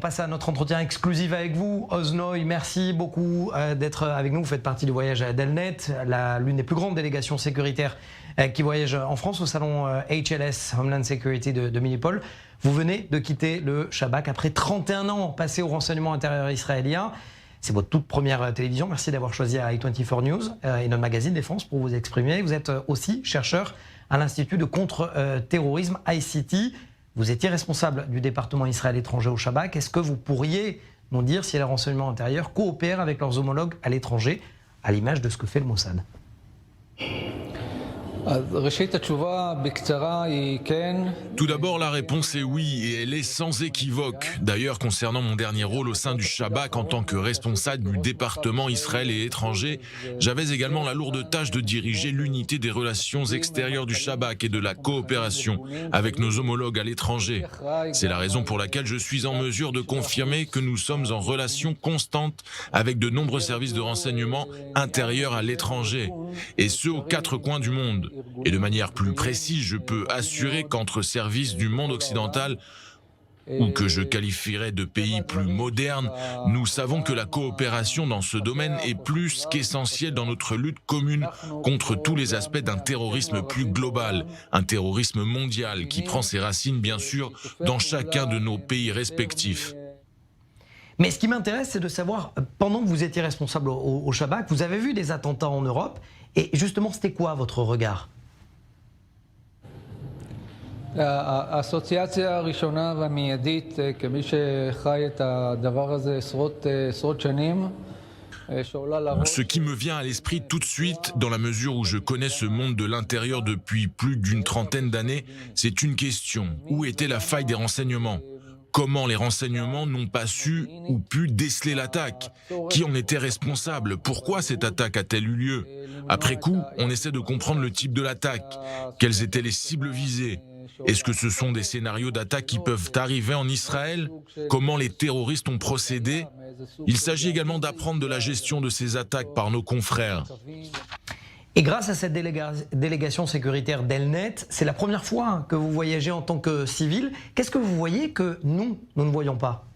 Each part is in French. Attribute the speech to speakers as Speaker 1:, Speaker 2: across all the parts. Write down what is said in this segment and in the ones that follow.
Speaker 1: passe à notre entretien exclusif avec vous. Oz Noy, merci beaucoup d'être avec nous. Vous faites partie du voyage à Delnet, l'une des plus grandes délégations sécuritaires qui voyage en France au salon HLS, Homeland Security de Milipol. Vous venez de quitter le Shabak après 31 ans passés au renseignement intérieur israélien. C'est votre toute première télévision. Merci d'avoir choisi i24 News et notre magazine Défense pour vous exprimer. Vous êtes aussi chercheur à l'Institut de contre-terrorisme ICT. Vous étiez responsable du département Israël étranger au Shabak. Est-ce que vous pourriez nous dire si les renseignements intérieurs coopèrent avec leurs homologues à l'étranger, à l'image de ce que fait le Mossad?
Speaker 2: Tout d'abord, la réponse est oui, et elle est sans équivoque. D'ailleurs, concernant mon dernier rôle au sein du Shabak en tant que responsable du département Israël et étranger, j'avais également la lourde tâche de diriger l'unité des relations extérieures du Shabak et de la coopération avec nos homologues à l'étranger. C'est la raison pour laquelle je suis en mesure de confirmer que nous sommes en relation constante avec de nombreux services de renseignement intérieurs à l'étranger, et ce aux 4 coins du monde. Et de manière plus précise, je peux assurer qu'entre services du monde occidental, ou que je qualifierais de pays plus modernes, nous savons que la coopération dans ce domaine est plus qu'essentielle dans notre lutte commune contre tous les aspects d'un terrorisme plus global, un terrorisme mondial qui prend ses racines bien sûr dans chacun de nos pays respectifs.
Speaker 1: Mais ce qui m'intéresse, c'est de savoir, pendant que vous étiez responsable au Shabak, vous avez vu des attentats en Europe, et justement, c'était quoi votre regard?
Speaker 2: Ce qui me vient à l'esprit tout de suite, dans la mesure où je connais ce monde de l'intérieur depuis plus d'une trentaine d'années, c'est une question. Où était la faille des renseignements ? Comment les renseignements n'ont pas su ou pu déceler l'attaque? Qui en était responsable? Pourquoi cette attaque a-t-elle eu lieu? Après coup, on essaie de comprendre le type de l'attaque. Quelles étaient les cibles visées? Est-ce que ce sont des scénarios d'attaque qui peuvent arriver en Israël? Comment les terroristes ont procédé? Il s'agit également d'apprendre de la gestion de ces attaques par nos confrères.
Speaker 1: Et grâce à cette délégation sécuritaire d'Elnet, c'est la première fois que vous voyagez en tant que civil. Qu'est-ce que vous voyez que nous ne voyons pas?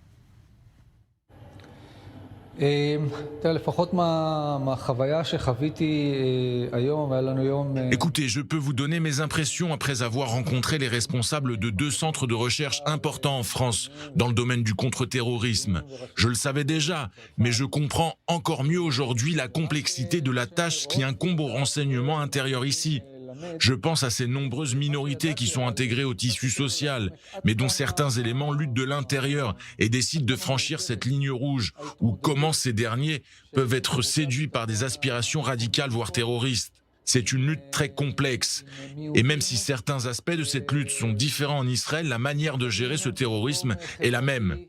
Speaker 2: Écoutez, je peux vous donner mes impressions après avoir rencontré les responsables de 2 centres de recherche importants en France dans le domaine du contre-terrorisme. Je le savais déjà, mais je comprends encore mieux aujourd'hui la complexité de la tâche qui incombe au renseignement intérieur ici. Je pense à ces nombreuses minorités qui sont intégrées au tissu social, mais dont certains éléments luttent de l'intérieur et décident de franchir cette ligne rouge, ou comment ces derniers peuvent être séduits par des aspirations radicales voire terroristes. C'est une lutte très complexe. Et même si certains aspects de cette lutte sont différents en Israël, la manière de gérer ce terrorisme est la même.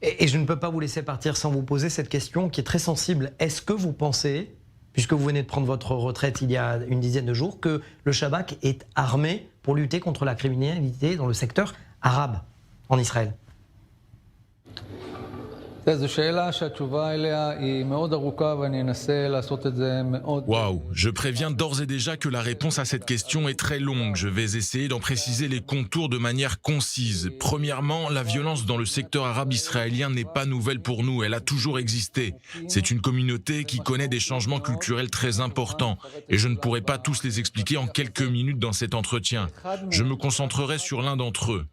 Speaker 1: Et je ne peux pas vous laisser partir sans vous poser cette question qui est très sensible. Est-ce que vous pensez, puisque vous venez de prendre votre retraite il y a une dizaine de jours, que le Shabak est armé pour lutter contre la criminalité dans le secteur arabe en Israël?
Speaker 2: Waouh, je préviens d'ores et déjà que la réponse à cette question est très longue. Je vais essayer d'en préciser les contours de manière concise. Premièrement, la violence dans le secteur arabe israélien n'est pas nouvelle pour nous, elle a toujours existé. C'est une communauté qui connaît des changements culturels très importants et je ne pourrai pas tous les expliquer en quelques minutes dans cet entretien. Je me concentrerai sur l'un d'entre eux.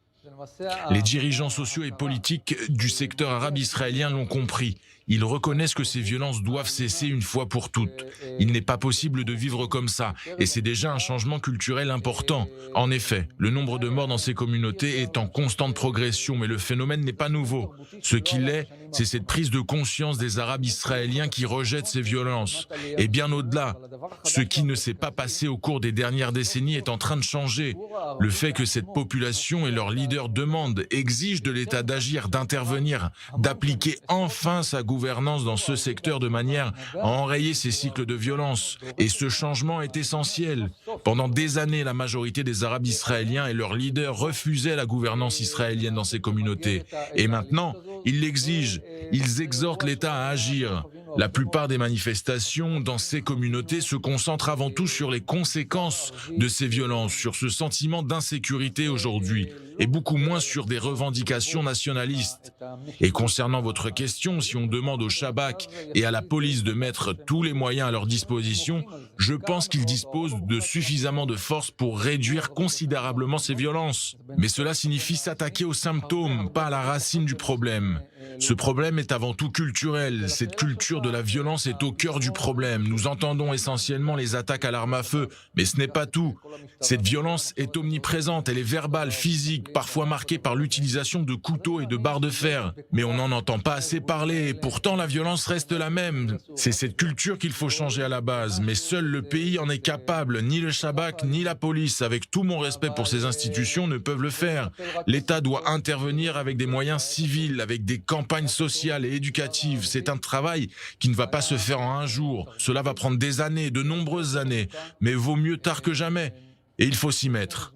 Speaker 2: Les dirigeants sociaux et politiques du secteur arabe israélien l'ont compris. Ils reconnaissent que ces violences doivent cesser une fois pour toutes. Il n'est pas possible de vivre comme ça, et c'est déjà un changement culturel important. En effet, le nombre de morts dans ces communautés est en constante progression, mais le phénomène n'est pas nouveau. Ce qu'il est, c'est cette prise de conscience des Arabes israéliens qui rejettent ces violences. Et bien au-delà, ce qui ne s'est pas passé au cours des dernières décennies est en train de changer. Le fait que cette population et leurs leaders demandent, exigent de l'État d'agir, d'intervenir, d'appliquer enfin sa gouvernance dans ce secteur de manière à enrayer ces cycles de violence. Et ce changement est essentiel. Pendant des années, la majorité des Arabes israéliens et leurs leaders refusaient la gouvernance israélienne dans ces communautés. Et maintenant, ils l'exigent. Ils exhortent l'État à agir. La plupart des manifestations dans ces communautés se concentrent avant tout sur les conséquences de ces violences, sur ce sentiment d'insécurité aujourd'hui, et beaucoup moins sur des revendications nationalistes. Et concernant votre question, si on demande au Shabak et à la police de mettre tous les moyens à leur disposition, je pense qu'ils disposent de suffisamment de force pour réduire considérablement ces violences. Mais cela signifie s'attaquer aux symptômes, pas à la racine du problème. Ce problème est avant tout culturel. Cette culture de la violence est au cœur du problème. Nous entendons essentiellement les attaques à l'arme à feu, mais ce n'est pas tout. Cette violence est omniprésente, elle est verbale, physique, parfois marquée par l'utilisation de couteaux et de barres de fer. Mais on n'en entend pas assez parler, et pourtant la violence reste la même. C'est cette culture qu'il faut changer à la base, mais seul le pays en est capable. Ni le Shabak, ni la police, avec tout mon respect pour ces institutions, ne peuvent le faire. L'État doit intervenir avec des moyens civils, avec des campagnes sociales et éducatives. C'est un travail qui ne va pas se faire en un jour. Cela va prendre des années, de nombreuses années, mais vaut mieux tard que jamais. Et il faut s'y mettre.